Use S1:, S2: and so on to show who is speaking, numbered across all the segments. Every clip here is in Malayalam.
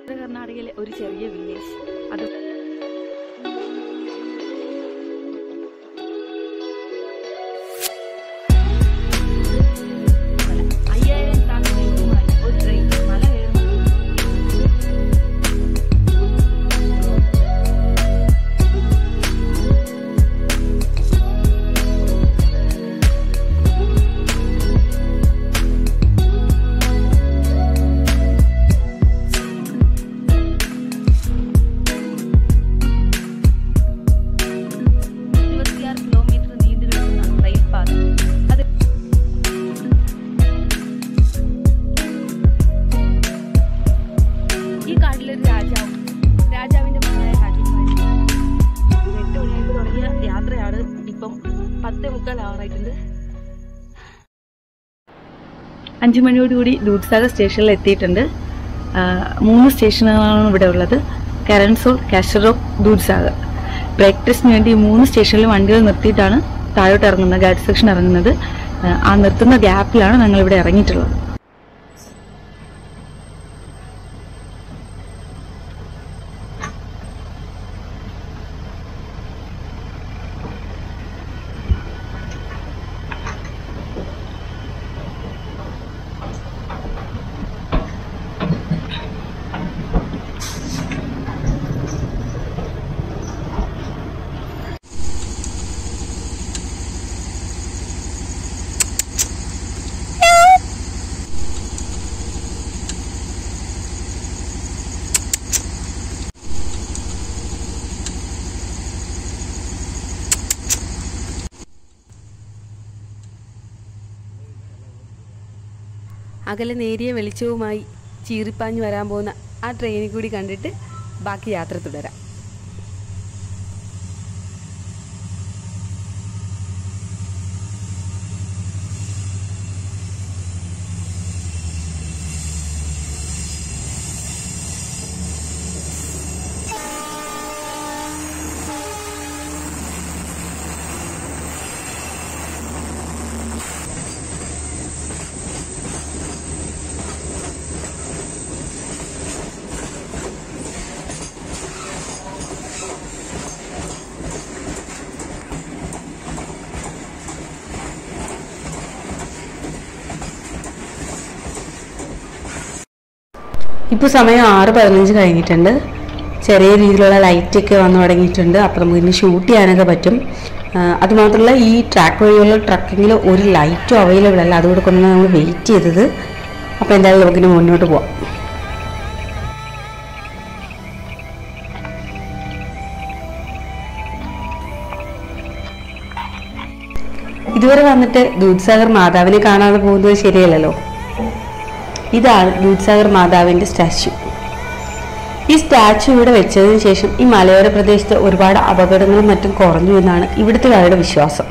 S1: കർണാടകയിലെ ഒരു ചെറിയ വില്ലേജ്. അത് രാജാവിന്റെ മകനായ രാജകുമാരി 8 മണിയായിട്ട് തുടങ്ങിയ യാത്രയാണ്. ഇപ്പം 10:45 ആവാറായിട്ടുണ്ട്. 5 മണിയോടുകൂടി ദൂദ്സാഗർ സ്റ്റേഷനിൽ എത്തിയിട്ടുണ്ട്. 3 സ്റ്റേഷനുകളാണ് ഇവിടെ ഉള്ളത്: കരൺസോൾ, കാശർഗോഡ്, ദൂദ്സാഗർ. ബ്രേക്ക് ടെസ്റ്റിന് വേണ്ടി 3 സ്റ്റേഷനിൽ വണ്ടികൾ നിർത്തിയിട്ടാണ് താഴോട്ട് ഇറങ്ങുന്നത്, ഗാർഡ് സെക്ഷൻ ഇറങ്ങുന്നത്. ആ നിർത്തുന്ന ഗ്യാപ്പിലാണ് ഞങ്ങൾ ഇവിടെ ഇറങ്ങിയിട്ടുള്ളത്. അകലെ നേരിയ വെളിച്ചവുമായി ചീറിപ്പാഞ്ഞു വരാൻ പോകുന്ന ആ ട്രെയിനിൽ കൂടി കണ്ടിട്ട് ബാക്കി യാത്ര തുടരാം. ഇപ്പോൾ സമയം 6:15 കഴിഞ്ഞിട്ടുണ്ട്. ചെറിയ രീതിയിലുള്ള ലൈറ്റൊക്കെ വന്നു തുടങ്ങിയിട്ടുണ്ട്. അപ്പോൾ നമുക്ക് ഇനി ഷൂട്ട് ചെയ്യാനൊക്കെ പറ്റും. അതുമാത്രമല്ല, ഈ ട്രാക്ക് വഴിയുള്ള ട്രക്കിങ്ങിൽ ഒരു ലൈറ്റും അവൈലബിൾ അല്ല. അതുകൊണ്ട് കൊണ്ടാണ് നമ്മൾ വെയിറ്റ് ചെയ്തത്. അപ്പോൾ എന്തായാലും നമുക്കിനി മുന്നോട്ട് പോവാം. ഇതുവരെ വന്നിട്ട് ദൂദ്സാഗർ മാതാവിനെ കാണാതെ പോകുന്നത് ശരിയല്ലല്ലോ. ഇതാണ് ദൂദ്സാഗർ മാതാവിൻ്റെ സ്റ്റാച്യു. ഈ സ്റ്റാച്യു ഇവിടെ വെച്ചതിന് ശേഷം ഈ മലയോര പ്രദേശത്ത് ഒരുപാട് അപകടങ്ങളും മറ്റും കുറഞ്ഞു എന്നാണ് ഇവിടുത്തുകാരുടെ വിശ്വാസം.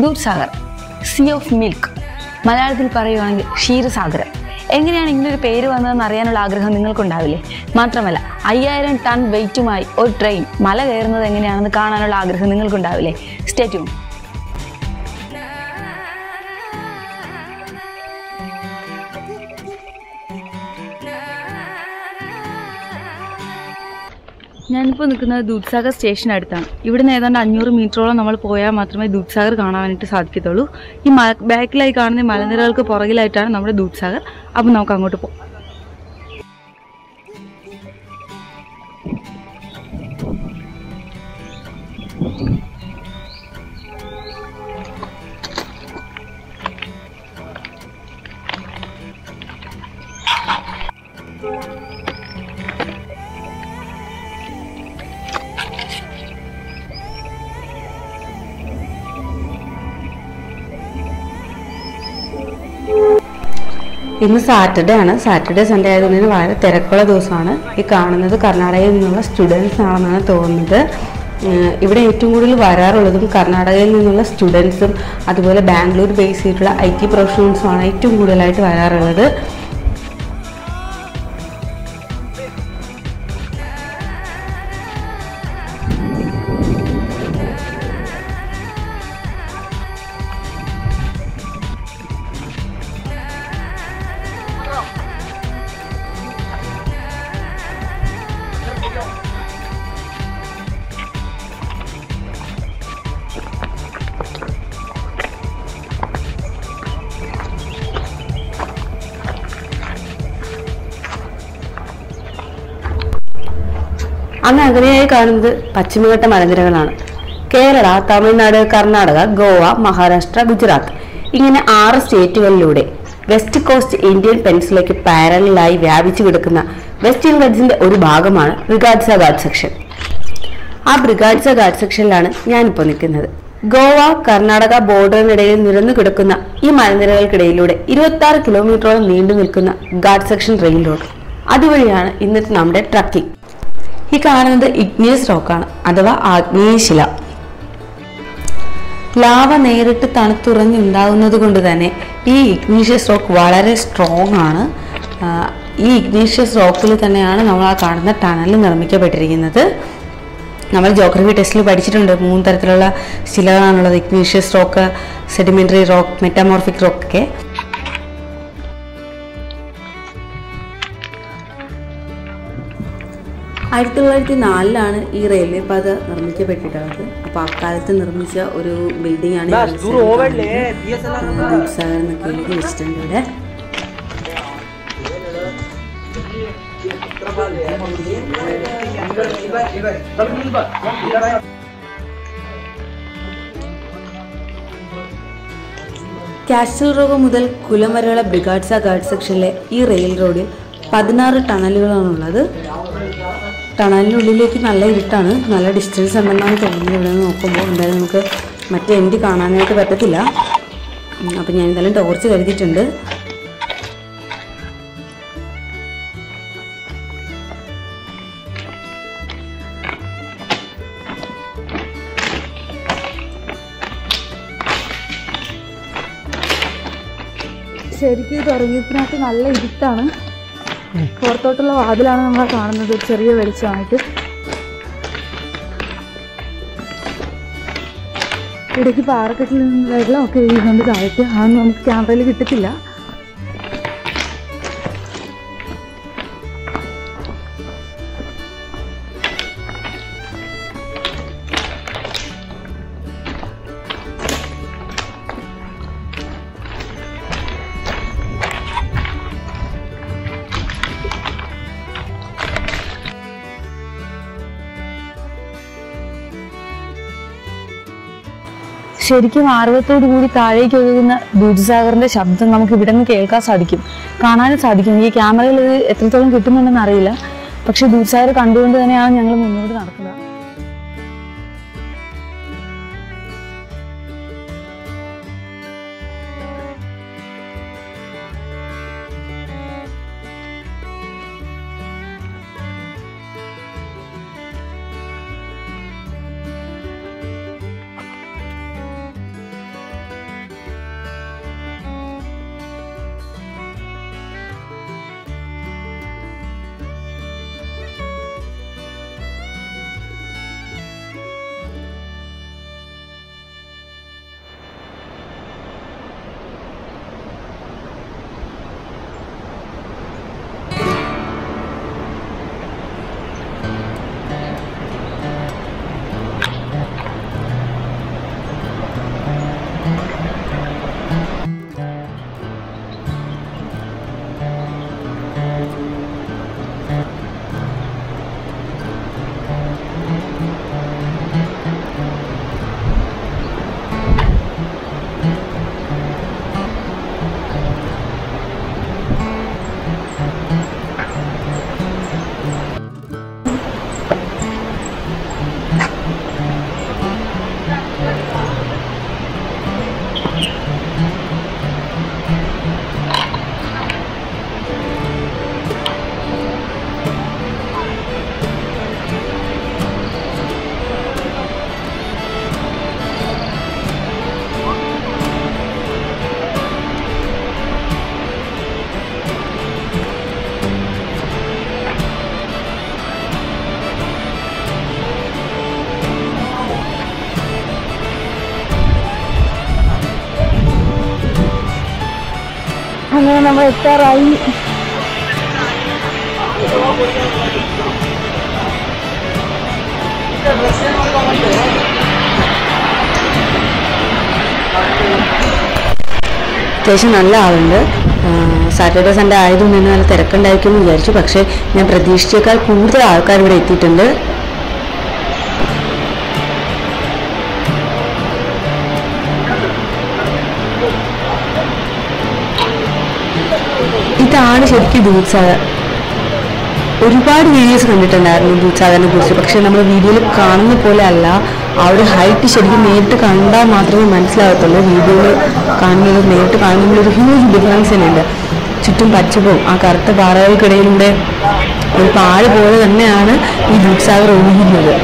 S1: ദൂദ്സാഗർ, സീ ഓഫ് മിൽക്ക്, മലയാളത്തിൽ പറയുകയാണെങ്കിൽ ക്ഷീരസാഗരം. എങ്ങനെയാണ് ഇങ്ങനൊരു പേര് വന്നതെന്ന് അറിയാനുള്ള ആഗ്രഹം നിങ്ങൾക്കുണ്ടാവില്ലേ? മാത്രമല്ല, 5000 ടൺ വെയിറ്റുമായി ഒരു ട്രെയിൻ മല കയറുന്നത് എങ്ങനെയാണെന്ന് കാണാനുള്ള ആഗ്രഹം നിങ്ങൾക്കുണ്ടാവില്ലേ? Stay tune. ഞാനിപ്പോൾ നിൽക്കുന്നത് ദൂദ്സാഗർ സ്റ്റേഷൻ അടുത്താണ്. ഇവിടുന്ന് ഏതാണ്ട് 500 മീറ്ററോളം നമ്മൾ പോയാൽ മാത്രമേ ദൂദ്സാഗർ കാണാനായിട്ട് സാധിക്കത്തുള്ളൂ. ഈ ബാക്കിലായി കാണുന്ന മലനിരകൾക്ക് പുറകിലായിട്ടാണ് നമ്മുടെ ദൂദ്സാഗർ. അപ്പം നമുക്ക് അങ്ങോട്ട് പോകാം.
S2: ഇന്ന് സാറ്റർഡേ ആണ്. സാറ്റർഡേ സൺഡേ ആയതുകൊണ്ട് വളരെ തിരക്കുള്ള ദിവസമാണ്. ഈ കാണുന്നത് കർണാടകയിൽ നിന്നുള്ള സ്റ്റുഡൻസ് ആണെന്നാണ് തോന്നുന്നത്. ഇവിടെ ഏറ്റവും കൂടുതൽ വരാറുള്ളതും കർണാടകയിൽ നിന്നുള്ള സ്റ്റുഡൻസും അതുപോലെ ബാംഗ്ലൂർ ബേസ് ചെയ്തിട്ടുള്ള IT പ്രൊഫഷണൽസുമാണ് ഏറ്റവും കൂടുതലായിട്ട് വരാറുള്ളത്. അങ്ങ് അകലെയായി കാണുന്നത് പശ്ചിമഘട്ട മലനിരകളാണ്. കേരള, തമിഴ്നാട്, കർണാടക, ഗോവ, മഹാരാഷ്ട്ര, ഗുജറാത്ത് ഇങ്ങനെ 6 സ്റ്റേറ്റുകളിലൂടെ വെസ്റ്റ് കോസ്റ്റ് ഇന്ത്യൻ പെനിൻസുലയ്ക്ക് പാരലലായി വ്യാപിച്ചു കിടക്കുന്ന വെസ്റ്റേൺ ഗഡ്സിന്റെ ഒരു ഭാഗമാണ് ബ്രിഗാഡ്സ ഘാട്ട് സെക്ഷൻ. ആ ബ്രിഗാഡ്സ ഘാട്ട് സെക്ഷനിലാണ് ഞാനിപ്പോൾ നിൽക്കുന്നത്. ഗോവ കർണാടക ബോർഡറിനിടയിൽ നിരന്നു കിടക്കുന്ന ഈ മലനിരകൾക്കിടയിലൂടെ 26 കിലോമീറ്ററോളം നീണ്ടു നിൽക്കുന്ന ഘാട്ട് സെക്ഷൻ റെയിൽ റോഡ്. അതുവഴിയാണ് ഇന്നത്തെ നമ്മുടെ ട്രക്കിംഗ്. ഈ കാണുന്നത് ഇഗ്നിയസ് റോക്കാണ്, അഥവാ ആഗ്നേയശില. ലാവ നേരിട്ട് തണുത്തുറഞ്ഞുണ്ടാകുന്നത് കൊണ്ട് തന്നെ ഈ ഇഗ്നീഷ്യസ് റോക്ക് വളരെ സ്ട്രോങ് ആണ്. ഈ ഇഗ്നീഷ്യസ് റോക്കിൽ തന്നെയാണ് നമ്മൾ ആ കാണുന്ന ടണൽ നിർമ്മിക്കപ്പെട്ടിരിക്കുന്നത്. നമ്മൾ ജോഗ്രഫി ടെസ്റ്റിൽ പഠിച്ചിട്ടുണ്ട് 3 തരത്തിലുള്ള ശിലകളാണുള്ളത്: igneous rock, sedimentary rock, metamorphic rock ഒക്കെ. 1904 ഈ റെയിൽവേ പാത നിർമ്മിക്കപ്പെട്ടിട്ടുള്ളത്. അപ്പോൾ അക്കാലത്ത് നിർമ്മിച്ച ഒരു ബിൽഡിംഗ് ആണ് ദൂദ്സാഗർ എന്നൊക്കെ എഴുതി വെച്ചിട്ടുണ്ട് ഇവിടെ. കാസ്റ്റൽ റോഡ് മുതൽ കുലം വരെയുള്ള ബ്രിഗാഡ്സ ഘാട്ട് സെക്ഷനിലെ ഈ റെയിൽ റോഡിൽ 16 ടണലുകളാണുള്ളത്. ടണലിനുള്ളിലേക്ക് നല്ല ഇരുട്ടാണ്, നല്ല ഡിസ്റ്റൻസ് ഉണ്ടെന്നാണ് തോന്നുന്നത്. ഇവിടെ നിന്ന് നോക്കുമ്പോൾ എന്തായാലും നമുക്ക് മറ്റേ എൻഡ് കാണാനായിട്ട് പറ്റത്തില്ല. അപ്പം ഞാൻ എന്തായാലും ടോർച്ച് കരുതിയിട്ടുണ്ട്.
S1: ശരിക്കും തുടങ്ങിയതിനകത്ത് നല്ല ഇരുട്ടാണ്. പുറത്തോട്ടുള്ള വാതിലാണ് നമ്മൾ കാണുന്നത്, ചെറിയ വെളിച്ചമായിട്ട്. ഇടയ്ക്ക് പാറക്കെട്ടിൽ നിന്ന് വെള്ളമൊക്കെ വീഴുന്നുണ്ട് താഴത്ത്. അതൊന്നും നമുക്ക് ക്യാമറയിൽ കിട്ടത്തില്ല. ശരിക്കും ആർവത്തോടു കൂടി താഴേക്ക് ഒഴുകുന്ന ദൂദ്സാഗറിന്റെ ശബ്ദം നമുക്ക് ഇവിടെ നിന്ന് കേൾക്കാൻ സാധിക്കും, കാണാനും സാധിക്കും. ഈ ക്യാമറയിൽ ഇത് എത്രത്തോളം കിട്ടുന്നുണ്ടെന്ന് അറിയില്ല. പക്ഷെ ദൂദ്സാഗർ കണ്ടുകൊണ്ട് തന്നെയാണ് ഞങ്ങൾ മുന്നോട്ട് നടക്കുന്നത്. നമ്മൾ എത്താറായി.
S2: അത്യാവശ്യം നല്ല ആളുണ്ട്. സാറ്റർഡേ സൺഡേ ആയതുകൊണ്ട് തന്നെ നല്ല തിരക്കുണ്ടായിരിക്കും എന്ന് വിചാരിച്ചു. പക്ഷേ ഞാൻ പ്രതീക്ഷിച്ചേക്കാൾ കൂടുതൽ ആൾക്കാർ ഇവിടെ എത്തിയിട്ടുണ്ട്. ഇതാണ് ശരിക്കും ദൂദ്സാഗർ. ഒരുപാട് വീഡിയോസ് കണ്ടിട്ടുണ്ടായിരുന്നു ദൂദ്സാഗറിനെ കുറിച്ച്. പക്ഷെ നമ്മൾ വീഡിയോയിൽ കാണുന്ന പോലെ അല്ല. ആ ഒരു ഹൈറ്റ് ശരിക്കും നേരിട്ട് കണ്ടാൽ മാത്രമേ മനസ്സിലാകത്തുള്ളൂ. വീഡിയോയിൽ കാണുന്നത് നേരിട്ട് കാണുമ്പോൾ ഒരു ഹ്യൂജ് ഡിഫറൻസ് തന്നെയുണ്ട്. ചുറ്റും പച്ചപ്പും ആ കറുത്ത പാറകൾക്കിടയിലൂടെ ഒരു പാല് പോലെ തന്നെയാണ് ഈ ദൂദ്സാഗർ ഒഴുകുന്നത്.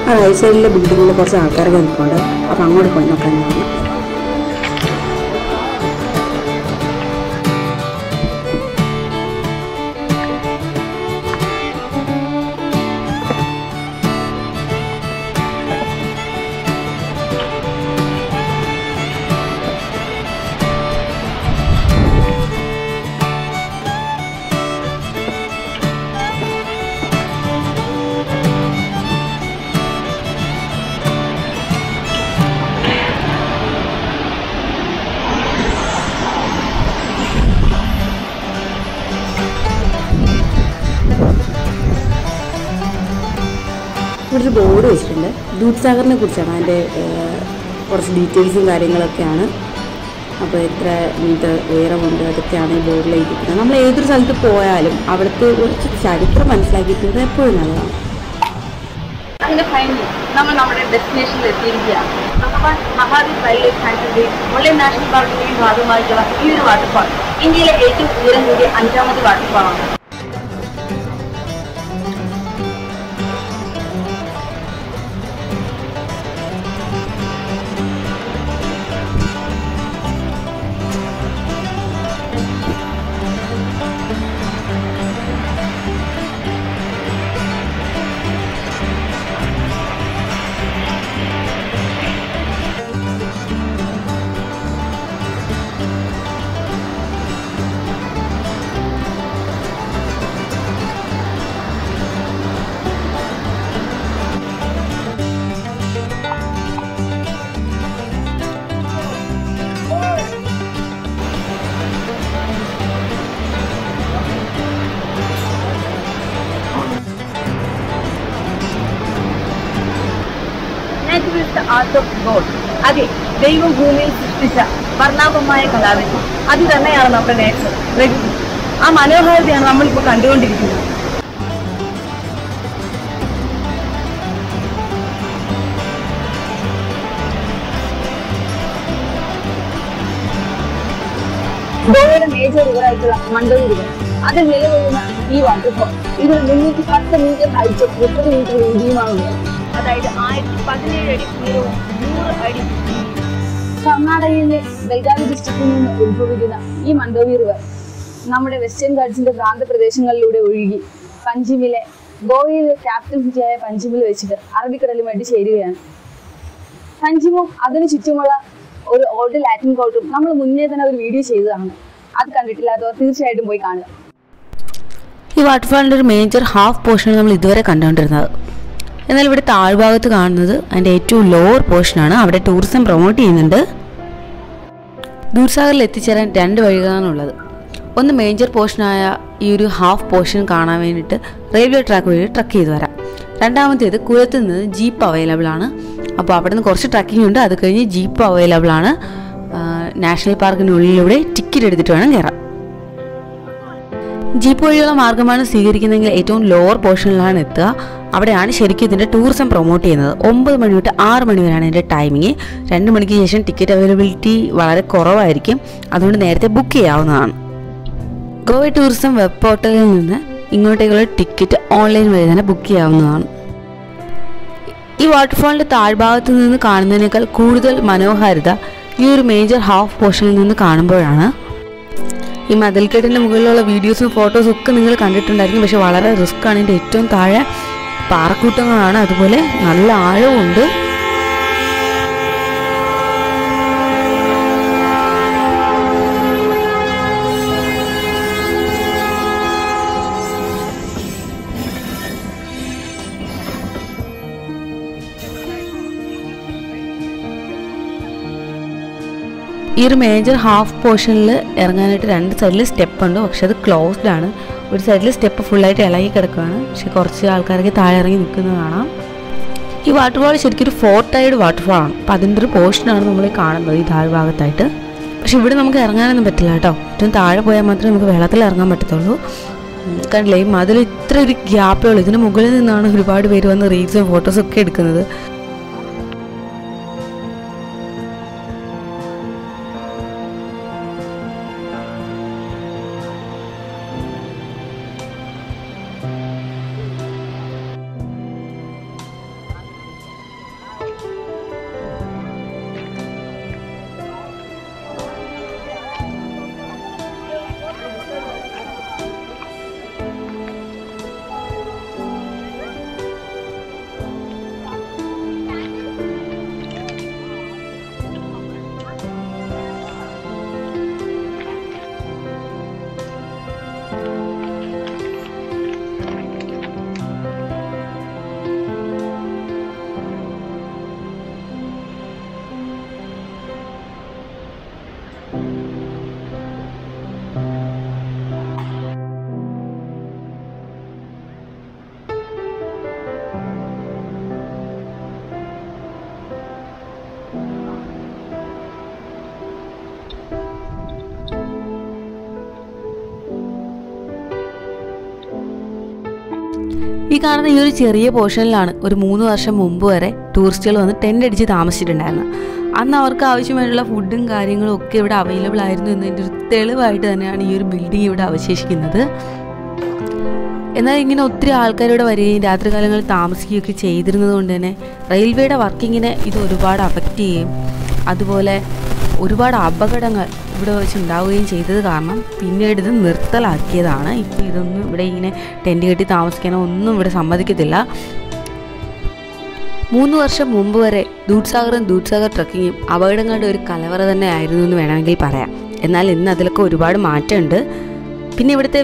S2: ആ റൈറ്റ് സൈഡിലെ ബിൽഡിങ്ങിൽ കുറച്ച് ആൾക്കാരൊക്കെ നിൽക്കുന്നുണ്ട്. അപ്പം അങ്ങോട്ട് പോയി നോക്കാൻ പറഞ്ഞു. ഇവിടെ ഒരു ബോർഡ് വെച്ചിട്ടുണ്ട്. ദൂദ്സാഗറിനെ കുറിച്ചാണ്. അതിൻ്റെ കുറച്ച് ഡീറ്റെയിൽസും കാര്യങ്ങളൊക്കെയാണ്. അപ്പോൾ എത്ര മീറ്റർ ഉയരമുണ്ട് അതൊക്കെയാണ് ഈ ബോർഡിൽ എഴുതിയിരിക്കുന്നത്. നമ്മൾ ഏതൊരു സ്ഥലത്ത് പോയാലും അവിടുത്തെ കുറച്ച് ചരിത്രം മനസ്സിലാക്കിയിട്ടുണ്ട് എപ്പോഴും നല്ലതാണ്.
S1: അങ്ങനെ ഫൈനലി നമ്മൾ നമ്മുടെ ഡെസ്റ്റിനേഷനിൽ എത്തിയിരിക്കുകയാണ്. മഹാദീപ് wildlife sanctuary Mollem national പാർക്കിന്റെയും ഭാഗമായിട്ടുള്ള ഈ ഒരു വാട്ടർഫാൾ ഇന്ത്യയിലെ ഏറ്റവും ഉയരം കൂടിയ 5ാമത്തെ വാട്ടർഫാളാണ്. Art of God. അതെ, ദൈവം ഭൂമിയിൽ സൃഷ്ടിച്ച വർണ്ണാഭമായ കലാവിധി. അത് തന്നെയാണ് നമ്മുടെ നേച്ചർ, പ്രകൃതി. ആ മനോഹാരിതയാണ് നമ്മളിപ്പോൾ കണ്ടുകൊണ്ടിരിക്കുന്നത്. ഗോവയുടെ മേജർ റിവറായിട്ടുള്ള മണ്ടോവി റിവർ, അതിൽ നിലകൊള്ളുന്ന ഈ വാട്ടർഫോൾ ഇതിൽ 310 മീറ്റർ ഹൈറ്റും 30 മീറ്റർ വീതിയുമാണുള്ളത്. അതായത് 1017 അടി ഉയരവും 100 അടി. കർണാടകയിലെ ബെൽഗാവി ഡിസ്ട്രിക്റ്റിൽ നിന്ന് ഉത്ഭവിക്കുന്ന ഈ മണ്ടോവി റിവർ നമ്മുടെ വെസ്റ്റേൺ ഘാട്സിന്റെ പ്രാന്തപ്രദേശങ്ങളിലൂടെ ഒഴുകി പഞ്ചിമിലെ ഗോവയിലെ ക്യാപിറ്റൽ സിറ്റിയായ പഞ്ചിമിൽ വെച്ചിട്ട് അറബിക്കടലുമായിട്ട് ചേരുകയാണ്. പഞ്ചിമും അതിനു ചുറ്റുമുള്ള ഒരു ഓൾഡ് ലാറ്റിൻ കോട്ടും നമ്മൾ മുന്നേ തന്നെ ഒരു വീഡിയോ ചെയ്തതാണ്. അത് കണ്ടിട്ടില്ലാത്തവർ തീർച്ചയായിട്ടും പോയി കാണുക.
S2: ഈ വാട്ടർഫാളിൻ്റെ ഒരു മേജർ ഹാഫ് പോർഷനാണ് നമ്മൾ ഇതുവരെ കണ്ടുകൊണ്ടിരുന്നത്. എന്നാൽ ഇവിടെ താഴ്ഭാഗത്ത് കാണുന്നത് അതിൻ്റെ ഏറ്റവും ലോവർ പോർഷനാണ്. അവിടെ ടൂറിസം പ്രൊമോട്ട് ചെയ്യുന്നുണ്ട്. ദൂദ്സാഗറിൽ എത്തിച്ചേരാൻ 2 വഴികളാണുള്ളത്. ഒന്ന് മേജർ പോർഷനായ ഈ ഒരു ഹാഫ് പോർഷൻ കാണാൻ വേണ്ടിയിട്ട് റെയിൽവേ ട്രാക്ക് വഴി ട്രക്ക് ചെയ്ത് വരാം. രണ്ടാമത്തേത് കുളത്ത് നിന്ന് ജീപ്പ് അവൈലബിൾ ആണ്. അപ്പോൾ അവിടെ നിന്ന് കുറച്ച് ട്രക്കിംഗ് ഉണ്ട്. അത് കഴിഞ്ഞ് ജീപ്പ് അവൈലബിൾ ആണ്. നാഷണൽ പാർക്കിനുള്ളിലൂടെ ടിക്കറ്റ് എടുത്തിട്ട് വേണം കയറാൻ. ജീപ്പ് വഴിയുള്ള മാർഗ്ഗമാണ് സ്വീകരിക്കുന്നതെങ്കിൽ ഏറ്റവും ലോവർ പോർഷനിലാണ് എത്തുക. അവിടെയാണ് ശരിക്കും ഇതിൻ്റെ ടൂറിസം പ്രൊമോട്ട് ചെയ്യുന്നത്. 9 മണി തൊട്ട് 6 മണി വരെയാണ് ഇതിൻ്റെ ടൈമിങ്. 2 മണിക്ക് ശേഷം ടിക്കറ്റ് അവൈലബിലിറ്റി വളരെ കുറവായിരിക്കും. അതുകൊണ്ട് നേരത്തെ ബുക്ക് ചെയ്യാവുന്നതാണ്. ഗോവ ടൂറിസം വെബ് പോർട്ടലിൽ നിന്ന് ഇങ്ങോട്ടേക്കുള്ള ടിക്കറ്റ് ഓൺലൈൻ വഴി തന്നെ ബുക്ക് ചെയ്യാവുന്നതാണ്. ഈ വാട്ടർഫാളിൻ്റെ താഴ്ഭാഗത്ത് നിന്ന് കാണുന്നതിനേക്കാൾ കൂടുതൽ മനോഹാരിത ഈ ഒരു മേജർ ഹാഫ് പോർഷനിൽ നിന്ന് കാണുമ്പോഴാണ്. ഈ മതിൽക്കെട്ടിൻ്റെ മുകളിലുള്ള വീഡിയോസും ഫോട്ടോസും ഒക്കെ നിങ്ങൾ കണ്ടിട്ടുണ്ടായിരിക്കും. പക്ഷെ വളരെ റിസ്ക് ആണ്. ഇതിൻ്റെ ഏറ്റവും താഴെ പാറക്കൂട്ടങ്ങളാണ്, അതുപോലെ നല്ല ആഴമുണ്ട്. ഈ ഒരു മേജർ ഹാഫ് പോർഷനിൽ ഇറങ്ങാനായിട്ട് 2 സൈഡിൽ സ്റ്റെപ്പ് ഉണ്ട്. പക്ഷെ അത് ക്ലോസ്ഡ് ആണ്. ഒരു സൈഡിൽ സ്റ്റെപ്പ് ഫുള്ളായിട്ട് ഇളകി കിടക്കുകയാണ്. പക്ഷെ കുറച്ച് ആൾക്കാർക്ക് താഴെ ഇറങ്ങി നിൽക്കുന്നത് കാണാം. ഈ വാട്ടർഫാൾ ശരിക്കും ഒരു 4 ടൈഡ് വാട്ടർഫാളാണ്. അപ്പോൾ അതിൻ്റെ ഒരു പോർഷനാണ് നമ്മൾ കാണുന്നത് ഈ താഴ്ഭാഗത്തായിട്ട്. പക്ഷെ ഇവിടെ നമുക്ക് ഇറങ്ങാനൊന്നും പറ്റില്ല കേട്ടോ. ഏറ്റവും താഴെ പോയാൽ മാത്രമേ നമുക്ക് വെള്ളത്തിൽ ഇറങ്ങാൻ പറ്റത്തുള്ളൂ. കണ്ടില്ലേ, ഈ മതിൽ ഇത്ര ഒരു ഗ്യാപ്പേ ഉള്ളൂ. ഇതിന് മുകളിൽ നിന്നാണ് ഒരുപാട് പേര് വന്ന് റീൽസും ഫോട്ടോസും ഒക്കെ എടുക്കുന്നത്. ഈ കാണുന്ന ഈ ഒരു ചെറിയ പോർഷനിലാണ് ഒരു 3 വർഷം മുമ്പ് വരെ ടൂറിസ്റ്റുകൾ വന്ന് ടെൻ്റ് അടിച്ച് താമസിച്ചിട്ടുണ്ടായിരുന്നത്. അന്ന് അവർക്ക് ആവശ്യമായിട്ടുള്ള ഫുഡും കാര്യങ്ങളും ഒക്കെ ഇവിടെ അവൈലബിൾ ആയിരുന്നു എന്നതിൻ്റെ ഒരു തെളിവായിട്ട് തന്നെയാണ് ഈ ഒരു ബിൽഡിംഗ് ഇവിടെ അവശേഷിക്കുന്നത്. എന്നാൽ ഇങ്ങനെ ഒത്തിരി ആൾക്കാരിവിടെ വരികയും രാത്രികാലങ്ങളിൽ താമസിക്കുകയൊക്കെ ചെയ്തിരുന്നത് കൊണ്ട് തന്നെ റെയിൽവേയുടെ വർക്കിങ്ങിനെ ഇത് ഒരുപാട് അഫക്റ്റ് ചെയ്യുകയും അതുപോലെ ഒരുപാട് അപകടങ്ങൾ ഇവിടെ വെച്ച് ഉണ്ടാവുകയും ചെയ്തത് കാരണം പിന്നീട് ഇത് നിർത്തലാക്കിയതാണ്. ഇപ്പോൾ ഇതൊന്നും ഇവിടെ ഇങ്ങനെ ടെൻ്റ് കെട്ടി താമസിക്കാനോ ഒന്നും ഇവിടെ സമ്മതിക്കത്തില്ല. 3 വർഷം മുമ്പ് വരെ ദൂദ്സാഗറും ദൂദ്സാഗർ ട്രക്കിങ്ങും അപകടങ്ങളുടെ ഒരു കലവറ തന്നെ ആയിരുന്നു എന്ന് വേണമെങ്കിൽ പറയാം. എന്നാൽ ഇന്ന് അതിലൊക്കെ ഒരുപാട് മാറ്റമുണ്ട്. പിന്നെ ഇവിടുത്തെ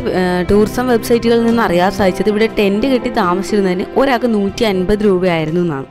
S2: ടൂറിസം വെബ്സൈറ്റുകളിൽ നിന്ന് അറിയാൻ സാധിച്ചത് ഇവിടെ ടെൻ്റ് കെട്ടി താമസിച്ചിരുന്നതിന് ഒരാൾക്ക് 150 രൂപയായിരുന്നു എന്നാണ്.